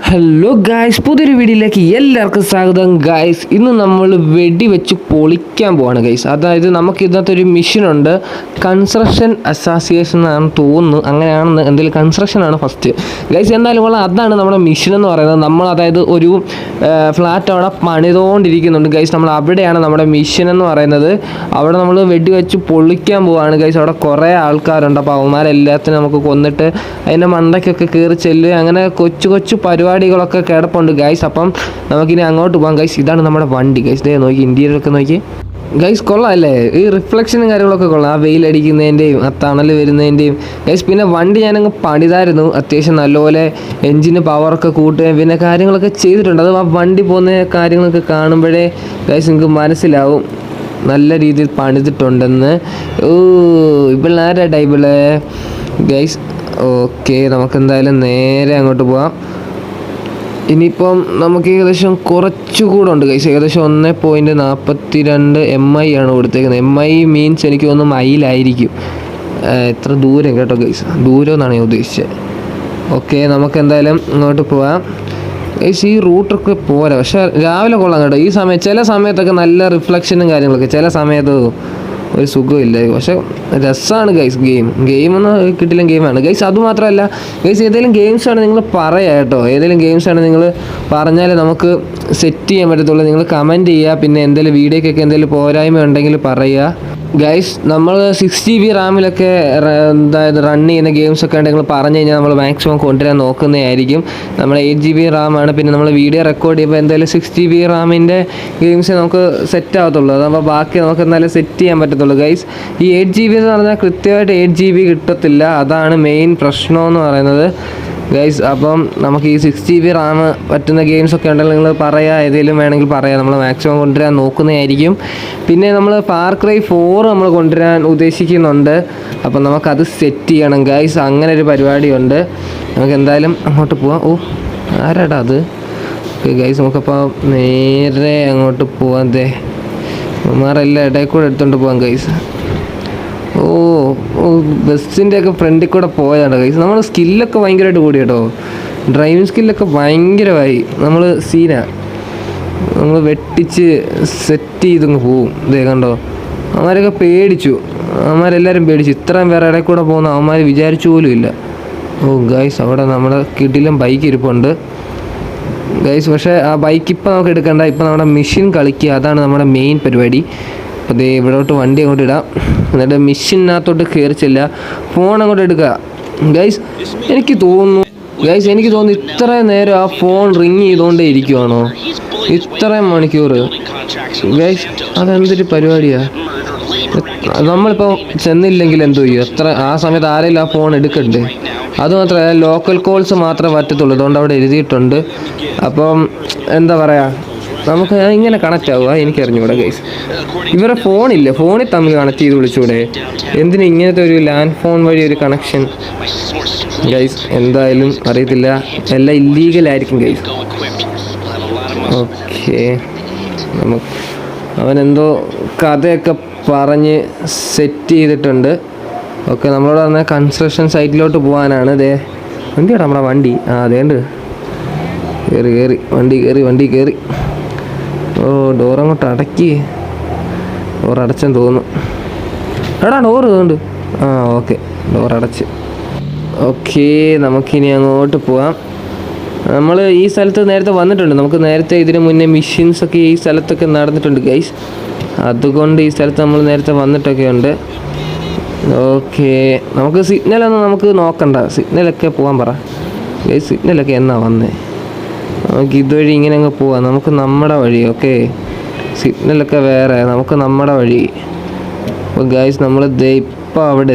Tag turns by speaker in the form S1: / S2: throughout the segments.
S1: Hello guys, പുതിയൊരു വീഡിയോയിലേക്ക് എല്ലാവർക്കും സ്വാഗതം. ഗായ്സ്, ഇന്ന് നമ്മൾ വെടിവെച്ച് പൊളിക്കാൻ പോവാണ് ഗായ്സ്. അതായത് നമുക്ക് ഇതിനകത്തൊരു മിഷനുണ്ട്, കൺസ്ട്രക്ഷൻ അസോസിയേഷൻ ആണെന്ന് തോന്നുന്നു, അങ്ങനെയാണെന്ന് എന്തെങ്കിലും കൺസ്ട്രക്ഷനാണ് ഫസ്റ്റ് ഗായ്സ്. എന്തായാലും അതാണ് നമ്മുടെ മിഷൻ എന്ന് പറയുന്നത്. നമ്മൾ അതായത് ഒരു ഫ്ലാറ്റ് അവിടെ പണിതുകൊണ്ടിരിക്കുന്നുണ്ട് ഗായ്സ്. നമ്മൾ അവിടെയാണ് നമ്മുടെ മിഷൻ എന്ന് പറയുന്നത്. അവിടെ നമ്മൾ വെടിവെച്ച് പൊളിക്കാൻ പോവാണ് ഗായ്സ്. അവിടെ കുറേ ആൾക്കാരുണ്ട്. അപ്പോൾ അവന്മാരെല്ലാത്തിനും നമുക്ക് കൊന്നിട്ട് അതിൻ്റെ മണ്ടയ്ക്കൊക്കെ കയറി ചെല്ലുക, അങ്ങനെ കൊച്ചു കൊച്ചു പരിപാടികളൊക്കെ കിടപ്പുണ്ട് ഗൈസ്. അപ്പം നമുക്കിനി അങ്ങോട്ട് പോകാം ഗൈസ്. ഇതാണ് നമ്മുടെ വണ്ടി ഗൈസ്. ഇതേ നോക്കി, ഇന്ത്യയിലൊക്കെ നോക്കി ഗൈസ്, കൊള്ളാം അല്ലേ? ഈ റിഫ്ലക്ഷനും കാര്യങ്ങളൊക്കെ കൊള്ളാം, ആ വെയിലടിക്കുന്നതിൻ്റെയും ആ തണൽ വരുന്നതിൻ്റെയും ഗൈസ്. പിന്നെ വണ്ടി ഞാനങ്ങ് പണിതായിരുന്നു, അത്യാവശ്യം നല്ലപോലെ എൻജിന് പവറൊക്കെ കൂട്ടുകയും പിന്നെ കാര്യങ്ങളൊക്കെ ചെയ്തിട്ടുണ്ട്. അത് ആ വണ്ടി പോകുന്ന കാര്യങ്ങളൊക്കെ കാണുമ്പോഴേ ഗൈസ് നിങ്ങൾക്ക് മനസ്സിലാവും നല്ല രീതിയിൽ പണിതിട്ടുണ്ടെന്ന്. ഓ, ഇവളാരാ ടൈപ്പിള് ഗൈസ്. ഓക്കെ, നമുക്കെന്തായാലും നേരെ അങ്ങോട്ട് പോവാം. ഇനിയിപ്പം നമുക്ക് ഏകദേശം കുറച്ചുകൂടെ ഉണ്ട് ഗൈസ്. ഏകദേശം 1.42 MI ആണ് കൊടുത്തേക്കുന്നത്. MI മീൻസ് എനിക്ക് തോന്നുന്നു മൈലായിരിക്കും. എത്ര ദൂരം കേട്ടോ ഗൈസ്, ദൂരം എന്നാണ് ഞാൻ ഉദ്ദേശിച്ചത്. ഓക്കെ, നമുക്ക് എന്തായാലും ഇങ്ങോട്ട് പോവാം ഗൈസ്. ഈ റൂട്ടൊക്കെ പോരാ, പക്ഷേ രാവിലെ കൊള്ളാം കേട്ടോ. ഈ സമയം ചില സമയത്തൊക്കെ നല്ല റിഫ്ലക്ഷനും കാര്യങ്ങളൊക്കെ, ചില സമയത്ത് ഒരു സുഖമില്ല. പക്ഷെ രസമാണ് ഗൈസ്. ഗെയിമൊന്നും കിട്ടില്ല, ഗെയിമാണ് ഗൈസ്. അതുമാത്രമല്ല ഗൈസ്, ഏതെങ്കിലും ഗെയിംസാണ് നിങ്ങൾ പറയുക കേട്ടോ. ഏതെങ്കിലും ഗെയിംസാണ് നിങ്ങൾ പറഞ്ഞാൽ നമുക്ക് സെറ്റ് ചെയ്യാൻ പറ്റത്തുള്ളൂ. നിങ്ങൾ കമൻറ്റ് ചെയ്യുക. പിന്നെ എന്തെങ്കിലും വീഡിയോക്കൊക്കെ എന്തെങ്കിലും പോരായ്മ ഉണ്ടെങ്കിൽ പറയുക ഗൈസ്. നമ്മൾ 6GB റാമിലൊക്കെ അതായത് റൺ ചെയ്യുന്ന ഗെയിംസൊക്കെ ഉണ്ടെങ്കിൽ പറഞ്ഞു കഴിഞ്ഞാൽ നമ്മൾ മാക്സിമം കൊണ്ടുവരാൻ നോക്കുന്നതായിരിക്കും. നമ്മൾ 8GB റാമാണ്. പിന്നെ നമ്മൾ വീഡിയോ റെക്കോർഡ് ചെയ്യുമ്പോൾ എന്തായാലും 6GB റാമിൻ്റെ ഗെയിംസേ നമുക്ക് സെറ്റ് ആകത്തുള്ളൂ. അതാകുമ്പോൾ ബാക്കി നമുക്ക് എന്തായാലും സെറ്റ് ചെയ്യാൻ പറ്റത്തുള്ളൂ ഗൈസ്. ഈ 8GB എന്ന് പറഞ്ഞാൽ കൃത്യമായിട്ട് 8GB കിട്ടത്തില്ല, അതാണ് മെയിൻ പ്രശ്നമെന്ന് പറയുന്നത് ഗൈസ്. അപ്പം നമുക്ക് ഈ 6GB റാം പറ്റുന്ന ഗെയിംസൊക്കെ ഉണ്ടെങ്കിൽ നിങ്ങൾ പറയുക, ഏതെങ്കിലും വേണമെങ്കിൽ പറയാം. നമ്മൾ മാക്സിമം കൊണ്ടുവരാൻ നോക്കുന്നതായിരിക്കും. പിന്നെ നമ്മൾ ഫാർ ക്രൈ 4 നമ്മൾ കൊണ്ടുവരാൻ ഉദ്ദേശിക്കുന്നുണ്ട്. അപ്പം നമുക്കത് സെറ്റ് ചെയ്യണം ഗൈസ്. അങ്ങനെ ഒരു പരിപാടിയുണ്ട്. നമുക്ക് എന്തായാലും അങ്ങോട്ട് പോവാം. ഓ, ആരാടാ അത്? ഓക്കെ ഗൈസ്, നമുക്കപ്പോൾ നേരെ അങ്ങോട്ട് പോവാം. മാരെല്ലാം ഇടയിൽ കൂടെ എടുത്തുകൊണ്ട് പോവാം ഗൈസ്. ഓ, ബസ്സിൻ്റെയൊക്കെ ഫ്രണ്ടിൽ കൂടെ പോയതാണ് ഗൈസ്. നമ്മൾ സ്കില്ലൊക്കെ ഭയങ്കരമായിട്ട് കൂടി കേട്ടോ. ഡ്രൈവിംഗ് സ്കില്ലൊക്കെ ഭയങ്കരമായി. നമ്മൾ നമ്മൾ വെട്ടിച്ച് സെറ്റ് ചെയ്തങ്ങ് പോവും. ഇതേ കണ്ടോ, അവന്മാരൊക്കെ പേടിച്ചു, അവന്മാരെല്ലാവരും പേടിച്ചു. ഇത്രയും പേരെ ഇടയിൽ കൂടെ പോകുന്ന അവന്മാർ വിചാരിച്ചു പോലും ഇല്ല. ഓ ഗൈസ്, അവിടെ നമ്മുടെ കിടിലം ബൈക്ക് ഇരിപ്പുണ്ട് ഗൈസ്. പക്ഷേ ആ ബൈക്ക് ഇപ്പം നമുക്ക് എടുക്കണ്ട, ഇപ്പം നമ്മുടെ മെഷീൻ കളിക്കുക, അതാണ് നമ്മുടെ മെയിൻ പരിപാടി. അപ്പോൾ ഇവിടോട്ട് വണ്ടി അങ്ങോട്ട് ഇടാം, എന്നിട്ട് മെഷീനകത്തോട്ട് കയറിച്ചില്ല, ഫോൺ അങ്ങോട്ട് എടുക്കുക ഗൈസ്. എനിക്ക് തോന്നുന്നു ഇത്രയും നേരം ആ ഫോൺ റിങ് ചെയ്തുകൊണ്ടേ ഇരിക്കുവാണോ, ഇത്രയും മണിക്കൂർ ഗൈസ്? അതെന്തൊരു പരിപാടിയാണ്. നമ്മളിപ്പോൾ ചെന്നില്ലെങ്കിൽ എന്തോ ചെയ്യും? ആ സമയത്ത് ആരെങ്കിലും ആ ഫോൺ എടുക്കണ്ടേ? അതുമാത്രമല്ല, ലോക്കൽ കോൾസ് മാത്രമേ പറ്റത്തുള്ളൂ, അതുകൊണ്ട് അവിടെ എഴുതിയിട്ടുണ്ട്. അപ്പം എന്താ പറയുക, നമുക്ക് ഇങ്ങനെ കണക്റ്റ് ആവുക എനിക്കറിഞ്ഞൂടെ ഗൈസ്. ഇവരെ ഫോണിൽ തമ്മിൽ കണക്ട് ചെയ്ത് വിളിച്ചൂടെ? എന്തിനും ഇങ്ങനത്തെ ഒരു ലാൻഡ് ഫോൺ വഴി ഒരു കണക്ഷൻ ഗൈസ്? എന്തായാലും അറിയത്തില്ല, എല്ലാം ഇല്ലീഗലായിരിക്കും ഗൈസ്. ഓക്കെ, അവനെന്തോ കഥയൊക്കെ പറഞ്ഞ് സെറ്റ് ചെയ്തിട്ടുണ്ട്. ഓക്കെ, നമ്മളോട് പറഞ്ഞ കൺസ്ട്രക്ഷൻ സൈറ്റിലോട്ട് പോകാനാണ്. എന്തിയാടാ നമ്മുടെ വണ്ടി? അതേണ്ട് കയറി വണ്ടി കയറി. ഓ, ഡോറങ്ങോട്ട് അടക്കി, ഡോറടച്ചെന്ന് തോന്നുന്നു. എടാ, ഡോറ് ഉണ്ട്. ഓക്കെ, ഡോറടച്ച്. ഓക്കെ, നമുക്കിനി അങ്ങോട്ട് പോവാം. നമ്മൾ ഈ സ്ഥലത്ത് നേരത്തെ വന്നിട്ടുണ്ട്. നമുക്ക് നേരത്തെ ഇതിന് മുന്നേ മെഷീൻസൊക്കെ ഈ സ്ഥലത്തൊക്കെ നടന്നിട്ടുണ്ട് ഗൈസ്. അതുകൊണ്ട് ഈ സ്ഥലത്ത് നമ്മൾ നേരത്തെ വന്നിട്ടൊക്കെ ഉണ്ട്. ഓക്കെ, നമുക്ക് സിഗ്നലൊന്നും നമുക്ക് നോക്കണ്ട, സിഗ്നലൊക്കെ പോകാൻ പറ ഗൈസ്. സിഗ്നലൊക്കെ എന്നാ വന്നേ? നമുക്ക് ഇതുവഴി ഇങ്ങനെ അങ്ങ് പോവാം, നമുക്ക് നമ്മുടെ വഴി. ഓക്കെ, സിഗ്നലൊക്കെ വേറെ, നമുക്ക് നമ്മുടെ വഴി. അപ്പോൾ ഗൈസ്, നമ്മൾ ഇപ്പം അവിടെ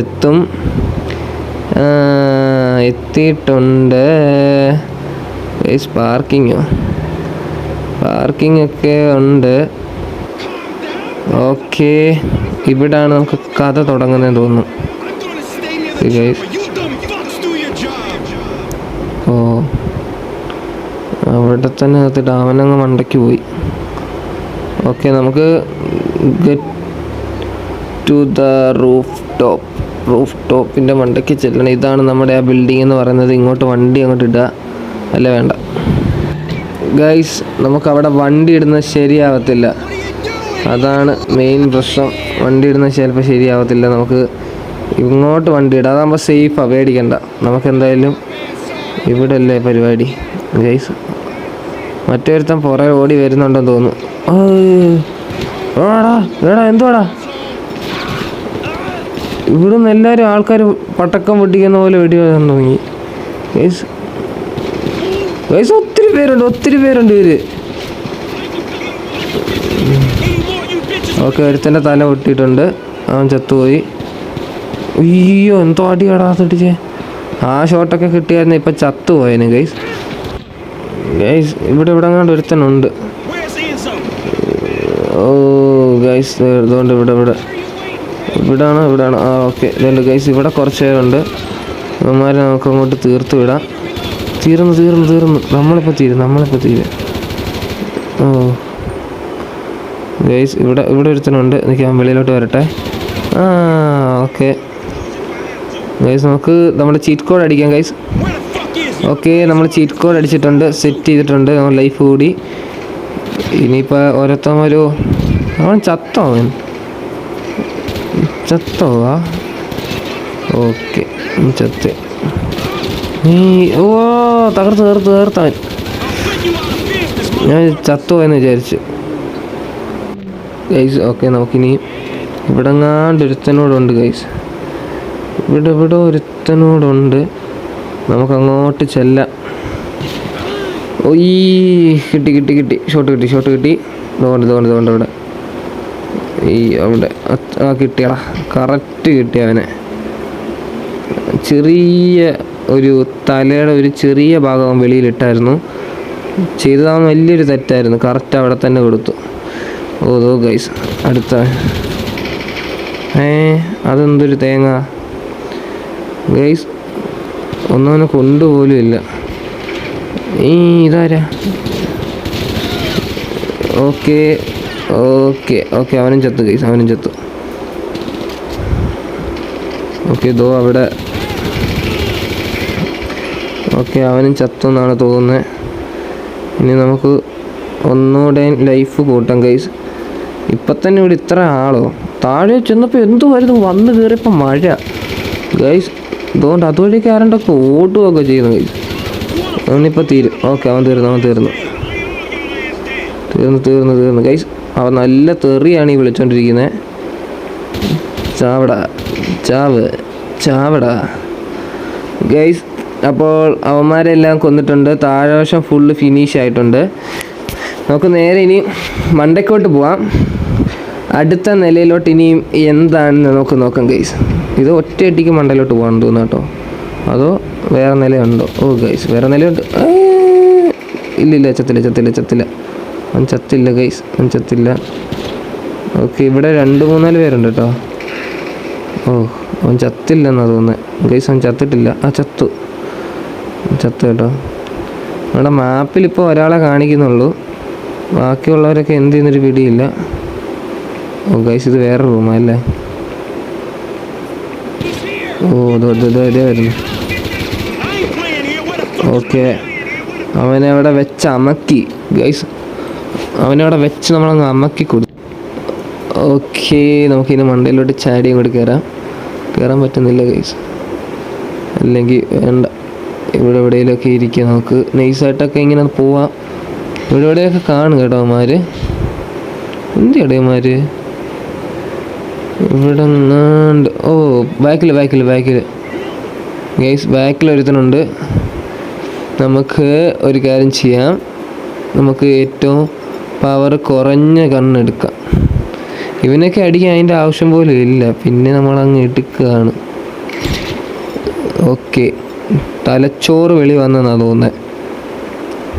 S1: എത്തിയിട്ടുണ്ട് ഗൈസ്. പാർക്കിംഗ് ഒക്കെ ഉണ്ട്. ഓക്കെ, ഇവിടാണ് നമുക്ക് കഥ തുടങ്ങുന്നതെന്ന് തോന്നുന്നു ഗൈസ്. ഓ, അവിടെ തന്നെ നിർത്തിയിട്ട് അവനങ്ങ് മണ്ടയ്ക്ക് പോയി. ഓക്കെ, നമുക്ക് ഗെറ്റ് ടു ദ റൂഫ് ടോപ്പിൻ്റെ മണ്ടയ്ക്ക് ചെല്ലണം. ഇതാണ് നമ്മുടെ ആ ബിൽഡിംഗ് എന്ന് പറയുന്നത്. ഇങ്ങോട്ട് വണ്ടി അങ്ങോട്ട് ഇടുക, അല്ല വേണ്ട. ഗൈസ് നമുക്കവിടെ വണ്ടി ഇടുന്നത് ശരിയാവത്തില്ല, അതാണ് മെയിൻ പ്രശ്നം. വണ്ടി ഇടുന്നത് ചിലപ്പോൾ ശരിയാവത്തില്ല. നമുക്ക് ഇങ്ങോട്ട് വണ്ടി ഇടാം, അതാകുമ്പോൾ സേഫാണ്, പേടിക്കണ്ട. നമുക്കെന്തായാലും ഇവിടെ അല്ലേ പരിപാടി ഗൈസ്. മറ്റൊരുത്തൻ പുറകെ ഓടി വരുന്നുണ്ടെന്ന് തോന്നുന്നു. എടാ എന്തുവാടാ, ഇവിടുന്ന് എല്ലാവരും ആൾക്കാർ പടക്കം പൊട്ടിക്കുന്ന പോലെ വെടി വരാൻ തുടങ്ങി ഗൈസ്. ഗൈസ് ഒത്തിരി പേരുണ്ട് ഇവര്. ഓക്കെ, ഒരുത്തൻ്റെ തല പൊട്ടിയിട്ടുണ്ട്, അവൻ ചത്തുപോയി. അയ്യോ എന്തോ അടിയാടാ തൊട്ടിച്ചേ. ആ ഷോട്ടൊക്കെ കിട്ടിയായിരുന്നു, ഇപ്പം ചത്തുപോയേനെ ഗൈസ്. ഇവിടെ എങ്ങാണ്ട് ഒരുത്തനുണ്ട്. ഓ ഗൈസ് ഇതുകൊണ്ട് ഇവിടാണ്. ആ ഓക്കെ, ഇതുണ്ട് ഗൈസ്. ഇവിടെ കുറച്ച് പേരുണ്ട്. ഇവന്മാരെ നമുക്ക് അങ്ങോട്ട് തീർത്ത് വിടാം. തീർന്നു. നമ്മളിപ്പോൾ തീരും. ഓ ഗൈസ് ഇവിടെ ഒരുത്തനുണ്ട്. എനിക്ക് ഞാൻ വെളിയിലോട്ട് വരട്ടെ. ആ ഓക്കെ ഗൈസ്, നമുക്ക് നമ്മുടെ ചീറ്റ് കോഡ് അടിക്കാം ഗൈസ്. ഓക്കെ, നമ്മൾ ചീറ്റ് കോഡ് അടിച്ചിട്ടുണ്ട്, സെറ്റ് ചെയ്തിട്ടുണ്ട്. നമ്മൾ ലൈഫ് കൂടി. ഇനിയിപ്പോൾ ഓരോരുത്തന്മാരോ അവൻ ചത്തോ ഓക്കെ ചത്ത്. ഓ തകർത്തവൻ. ഞാൻ ചത്തുപോയെന്ന് വിചാരിച്ചു ഗൈസ്. ഓക്കെ, നമുക്കിനി ഒരുത്തനോടുണ്ട് ഗൈസ്. ഇവിടെ ഒരുത്തനോടുണ്ട്, നമുക്കങ്ങോട്ട് ചെല്ലാം. ഓയ് കിട്ടി ഷോട്ട് കിട്ടി. തോണ്ട് ഇവിടെ അവിടെ കിട്ടിയടാ, കറക്റ്റ് കിട്ടി അവനെ. ചെറിയ ഒരു തലയുടെ ഒരു ചെറിയ ഭാഗം വെളിയിലിട്ടായിരുന്നു. ചെയ്തതാവുന്ന വലിയൊരു തെറ്റായിരുന്നു. കറക്റ്റ് അവിടെ തന്നെ കൊടുത്തു. ഓ ഗൈസ് അടുത്ത അതെന്തൊരു തേങ്ങ ഗൈസ്, ഒന്നും അവനെ കൊണ്ടുപോലും ഇല്ല. ഇതാരാ? ഓക്കെ അവനും ചത്തു ഗൈസ്, ഓക്കെ ഇതോ അവിടെ. ഓക്കെ അവനും ചത്തു എന്നാണ് തോന്നുന്നത്. ഇനി നമുക്ക് ഒന്നുകൂടെ ലൈഫ് കൂട്ടാം ഗൈസ്. ഇപ്പം തന്നെ ഇവിടെ ഇത്ര ആളോ? താഴെ ചെന്നപ്പോൾ എന്തുമായിരുന്നു, വന്ന് കയറിയപ്പോൾ മഴ ഗൈസ്. അതുകൊണ്ട് അതുവഴിക്ക് ആരണ്ടൊക്കെ ഓടുകയൊക്കെ ചെയ്യുന്നു ഗൈസ്. അവനിപ്പോൾ തീരും. ഓക്കെ അവൻ തീർന്നു ഗൈസ്. അവൻ നല്ല തെറിയാണ് ഈ വിളിച്ചോണ്ടിരിക്കുന്നത്. ചാവടാ ഗൈസ്. അപ്പോൾ അവന്മാരെല്ലാം കൊന്നിട്ടുണ്ട്. താഴെവശം ഫുള്ള് ഫിനിഷ് ആയിട്ടുണ്ട്. നമുക്ക് നേരെ ഇനി മണ്ടയ്ക്കോട്ട് പോവാം. അടുത്ത നിലയിലോട്ട് ഇനിയും എന്താണെന്ന് നമുക്ക് നോക്കാം ഗൈസ്. ഇത് ഒറ്റയടിക്ക് മണ്ടയിലോട്ട് പോകാൻ തോന്നുന്നു കേട്ടോ, അതോ വേറെ നിലയുണ്ടോ? ഓ ഗൈസ് വേറെ നിലയുണ്ട്. ഇല്ല ചത്തില്ല. അവൻ ചത്തില്ല ഗൈസ്, ഓക്കെ ഇവിടെ 2-3 പേരുണ്ട് കേട്ടോ. ഓ അവൻ ചത്തില്ലെന്നാണ് തോന്നുന്നത് ഗൈസ്. അവൻ ചത്തിട്ടില്ല. ചത്തു കേട്ടോ. നമ്മുടെ മാപ്പിൽ ഇപ്പോൾ ഒരാളെ കാണിക്കുന്നുള്ളൂ, ബാക്കിയുള്ളവരൊക്കെ എന്ത് ചെയ്യുന്നൊരു പിടിയില്ല. ഓ ഗൈസ് ഇത് വേറെ റൂമല്ലേ. ഓ ഇതേ വരുന്നു. ഓക്കെ അവനവിടെ വെച്ച് അമക്കി ഗൈസ്, നമ്മളങ്ങ് അമക്കി കൊടുത്തു. ഓക്കെ നമുക്കിനി മണ്ടയിലോട്ട് ചാടിയും കൂടി കയറാൻ പറ്റുന്നില്ല ഗൈസ്. അല്ലെങ്കിൽ വേണ്ട, ഇവിടെ എവിടെയെങ്കിലുമൊക്കെ ഇരിക്കുക. നമുക്ക് നൈസായിട്ടൊക്കെ ഇങ്ങനെ പോവാം. ഇവിടെയൊക്കെ കാണും കേട്ടോ അവന്മാർ. എന്തിയടേമാർ ഇവിടെ നിന്നാണ്ട്. ഓ ബാക്കിൽ ഗൈസ്, ബാക്കിൽ ഒരുത്തനുണ്ട്. നമുക്ക് ഒരു കാര്യം ചെയ്യാം, നമുക്ക് ഏറ്റവും പവർ കുറഞ്ഞ കണ്ണെടുക്കാം. ഇവനൊക്കെ അടിക്കാൻ അതിൻ്റെ ആവശ്യം പോലും ഇല്ല, പിന്നെ നമ്മളങ്ങ് എടുക്കുകയാണ്. ഓക്കെ തലച്ചോറ് വെളി വന്നെന്നാണ് തോന്നുന്നത്.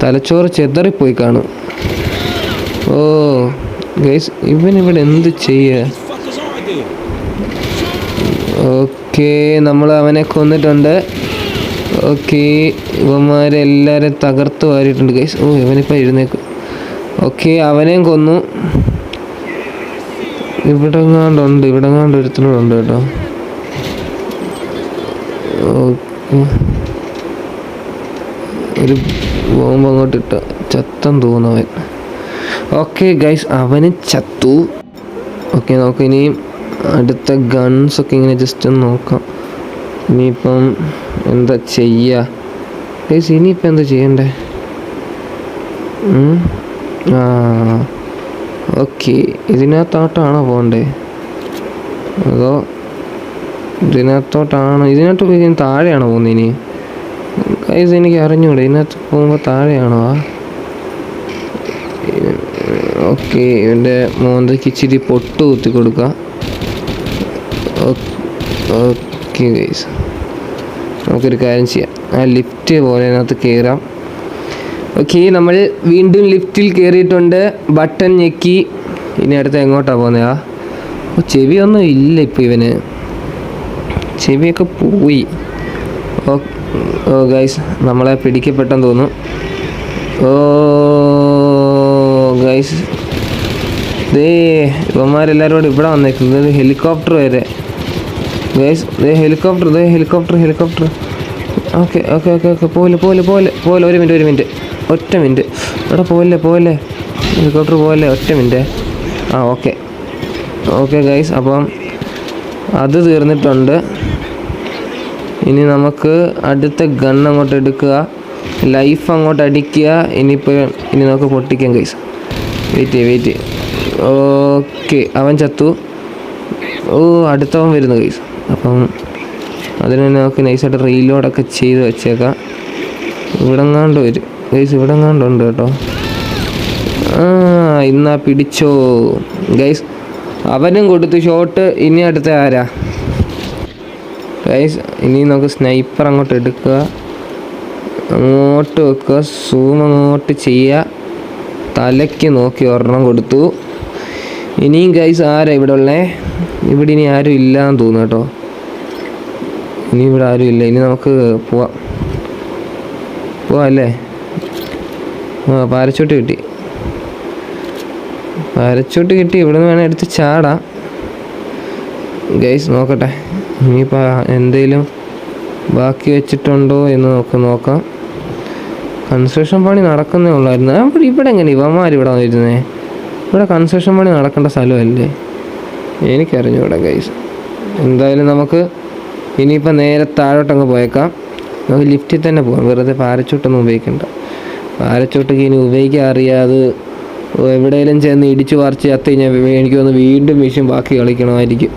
S1: തലച്ചോറ് ചെതറിപ്പോയി കാണും. ഓ ഗൈസ് ഇവനിവിടെ എന്ത് ചെയ്യുക? ഓക്കെ നമ്മൾ അവനെ കൊന്നിട്ടുണ്ട്. ഓക്കെ ഇവന്മാരെല്ലാവരും തകർത്ത് വാരിയിട്ടുണ്ട് ഗൈസ്. ഓ ഇവനിപ്പോൾ എഴുന്നേക്കും. ഓക്കെ അവനെയും കൊന്നു. ഇവിടെ എങ്ങാണ്ട് ഒരുത്തനോടുണ്ട് കേട്ടോ. ഓക്കെ ബോംബ് അങ്ങോട്ടിട്ട് ചത്തം തോന്നവൻ. ഓക്കെ ഗൈസ്, അവന് ചത്തു. ഓക്കെ, നമുക്ക് ഇനിയും അടുത്ത ഗൺസൊക്കെ ഇങ്ങനെ ജസ്റ്റ് ഒന്ന് നോക്കാം. ഇനിയിപ്പം എന്താ ചെയ്യുക ഗൈസ്? ഇനിയിപ്പം എന്താ ചെയ്യണ്ടേ? ഓക്കെ, ഇതിനകത്തോട്ടാണോ പോകണ്ടേ അതോ ഇതിനകത്തോട്ടാണോ? ഇതിനകത്ത് പോയി താഴെയാണോ പോകുന്നത് ഇനി? ഗൈസ് എനിക്ക് അറിഞ്ഞൂടെ, ഇതിനകത്ത് പോകുമ്പോൾ താഴെയാണോ? ഓക്കെ, ഇവൻ്റെ മോന്തയ്ക്ക് ഇച്ചിരി പൊട്ട് കുത്തി കൊടുക്കുക. ഓക്കെ ഗൈസ്, നമുക്കൊരു കാര്യം ചെയ്യാം. ആ ലിഫ്റ്റ് പോലെ അതിനകത്ത് കയറാം. ഓക്കെ, നമ്മൾ വീണ്ടും ലിഫ്റ്റിൽ കയറിയിട്ടുണ്ട്. ബട്ടൺ ഞെക്കി. ഇനി അടുത്ത് എങ്ങോട്ടാണ് പോകുന്നത്? ചെവിയൊന്നും ഇല്ല ഇപ്പോൾ ഇവന്, ചെവിയൊക്കെ പോയി. ഓ ഗൈസ്, നമ്മളെ പിടിക്കപ്പെട്ടെന്ന് തോന്നുന്നു. ഓ ഗൈസ്, ഇവന്മാരെല്ലാവരും കൂടെ ഇവിടെ വന്നേക്കുന്നത്. ഹെലികോപ്റ്റർ വരെ guys. Helicopter. Okay okay okay okay, പോലെ ഒരു മിനിറ്റ്, ഒറ്റ മിനിറ്റ്. ഇവിടെ പോലെ ഹെലികോപ്റ്റർ പോലെ, ഒറ്റ മിനിറ്റ്. ഓക്കെ ഗൈസ്, അപ്പം അത് തീർന്നിട്ടുണ്ട്. ഇനി നമുക്ക് അടുത്ത ഗൺ അങ്ങോട്ട് എടുക്കുക, ലൈഫ് അങ്ങോട്ട് അടിക്കുക. ഇനി നമുക്ക് പൊട്ടിക്കാം ഗൈസ്. വെയിറ്റ്. ഓക്കെ, അവൻ ചത്തു. അടുത്തവൻ വരുന്നു ഗൈസ്. അപ്പം അതിന് തന്നെ നമുക്ക് നൈസായിട്ട് റീലോഡൊക്കെ ചെയ്ത് വെച്ചേക്കാം. ഇവിടെങ്ങാണ്ട് വരും ഗൈസ്, ഇവിടെങ്ങാണ്ടുണ്ട് കേട്ടോ. ഇന്നാ പിടിച്ചോ ഗൈസ്, അവനും കൊടുത്തു ഷോട്ട്. ഇനി അടുത്ത ആരാ ഗൈസ്? ഇനി നമുക്ക് സ്നൈപ്പർ അങ്ങോട്ട് എടുക്കുക, അങ്ങോട്ട് വെക്കുക, സൂം അങ്ങോട്ട് ചെയ്യുക, തലയ്ക്ക് നോക്കി ഒരെണ്ണം കൊടുത്തു. ഇനിയും ഗൈസ് ആരാ ഇവിടെ ഉള്ളേ? ഇവിടെ ഇനി ആരും ഇല്ലയെന്ന് തോന്നുന്നു കേട്ടോ. ഇനി ഇവിടെ ആരും ഇല്ല. ഇനി നമുക്ക് പോവാം അല്ലേ? പാരച്ചൂട്ട് കിട്ടി. ഇവിടെ നിന്ന് വേണേൽ എടുത്ത് ചാടാം ഗൈസ്. നോക്കട്ടെ ഇനിയിപ്പോൾ എന്തെങ്കിലും ബാക്കി വെച്ചിട്ടുണ്ടോ എന്ന് നോക്കാം. കൺസ്ട്രക്ഷൻ പണി നടക്കുന്നേ ഉള്ളായിരുന്നു. ഇവിടെ എങ്ങനെ ഇവന്മാർ ഇവിടെ വന്നിരുന്നേ? ഇവിടെ കൺസ്ട്രക്ഷൻ പണി നടക്കേണ്ട സ്ഥലമല്ലേ? എനിക്കറിഞ്ഞൂടെ ഗൈസ്. എന്തായാലും നമുക്ക് ഇനിയിപ്പോൾ നേരെ താഴോട്ടങ്ങ് പോയേക്കാം. നമുക്ക് ലിഫ്റ്റിൽ തന്നെ പോകാം, വെറുതെ പാരച്ചൂട്ടൊന്നും ഉപയോഗിക്കണ്ട. പാരച്ചൂട്ടൊക്കെ ഇനി ഉപയോഗിക്കാൻ അറിയാതെ എവിടെയെങ്കിലും ചെന്ന് ഇടിച്ചു പറിച്ച് ചത്ത് കഴിഞ്ഞാൽ എനിക്ക് തോന്നുന്നു വീണ്ടും മിഷൻ ബാക്കി കളിക്കണമായിരിക്കും.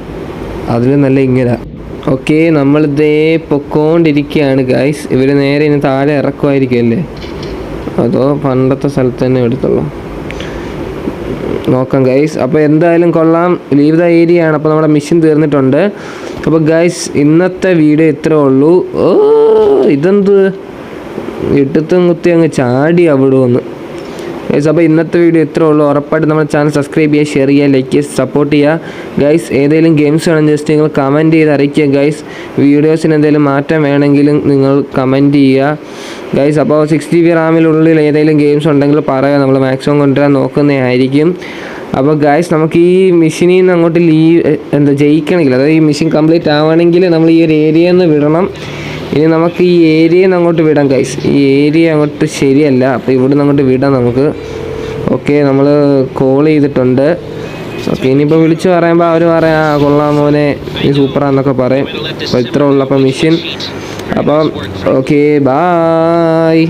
S1: അതിലും നല്ല ഇങ്ങനെ. ഓക്കെ, നമ്മളിതേ പൊക്കോണ്ടിരിക്കുകയാണ് ഗൈസ്. ഇവർ നേരെ ഇനി താഴെ ഇറക്കുമായിരിക്കും അല്ലേ, അതോ പണ്ടത്തെ സ്ഥലത്ത് തന്നെ എടുത്തുള്ളൂ? നോക്കാം ഗൈസ്. അപ്പോൾ എന്തായാലും കൊള്ളാം, ലീവ് ദ ഏരിയ ആണ്. അപ്പോൾ നമ്മുടെ മിഷൻ തീർന്നിട്ടുണ്ട്. അപ്പോൾ ഗൈസ്, ഇന്നത്തെ വീഡിയോ ഇത്രേ ഉള്ളൂ. ഇതെന്ത് ഇട്ടത്തും കുത്തി അങ്ങ് ചാടി അവിടെ വന്ന് ഗൈസ്. അപ്പോൾ ഇന്നത്തെ വീഡിയോ ഇത്രേ ഉള്ളൂ. ഉറപ്പായിട്ട് നമ്മുടെ ചാനൽ സബ്സ്ക്രൈബ് ചെയ്യുക, ഷെയർ ചെയ്യുക, ലൈക്ക് ചെയ്യുക, സപ്പോർട്ട് ചെയ്യുക ഗൈസ്. ഏതെങ്കിലും ഗെയിംസ് വേണം ജസ്റ്റ് നിങ്ങൾ കമൻറ്റ് ചെയ്ത് അറിയിക്കുക ഗൈസ്. വീഡിയോസിന് എന്തെങ്കിലും മാറ്റം വേണമെങ്കിലും നിങ്ങൾ കമൻറ്റ് ചെയ്യുക ഗൈസ്. അപ്പോൾ 6GB റാമിനുള്ളിൽ ഏതെങ്കിലും ഗെയിംസ് ഉണ്ടെങ്കിൽ പറയുക, നമ്മൾ മാക്സിമം കൊണ്ടുവരാൻ നോക്കുന്നതായിരിക്കും. അപ്പോൾ ഗൈസ്, നമുക്ക് ഈ മിഷനിൽ നിന്ന് അങ്ങോട്ട് ജയിക്കണമെങ്കിൽ, അതായത് ഈ മിഷൻ കംപ്ലീറ്റ് ആവണമെങ്കിൽ നമ്മൾ ഈ ഒരു ഏരിയയിൽ നിന്ന് വിടണം. ഇനി നമുക്ക് ഈ ഏരിയയിൽ നിന്ന് അങ്ങോട്ട് വിടാം ഗൈസ്. ഈ ഏരിയ അങ്ങോട്ട് ശരിയല്ല, അപ്പോൾ ഇവിടെ നിന്ന് അങ്ങോട്ട് വിടാം നമുക്ക്. ഓക്കെ, നമ്മൾ കോൾ ചെയ്തിട്ടുണ്ട്. ഓക്കെ, ഇനിയിപ്പോൾ വിളിച്ച് പറയുമ്പോൾ അവർ പറയാം കൊള്ളാം മോനെ, നീ സൂപ്പറാന്നൊക്കെ പറയും. അപ്പോൾ ഇത്ര ഉള്ളപ്പോൾ മിഷൻ. അപ്പം ഓക്കെ, ബായ്.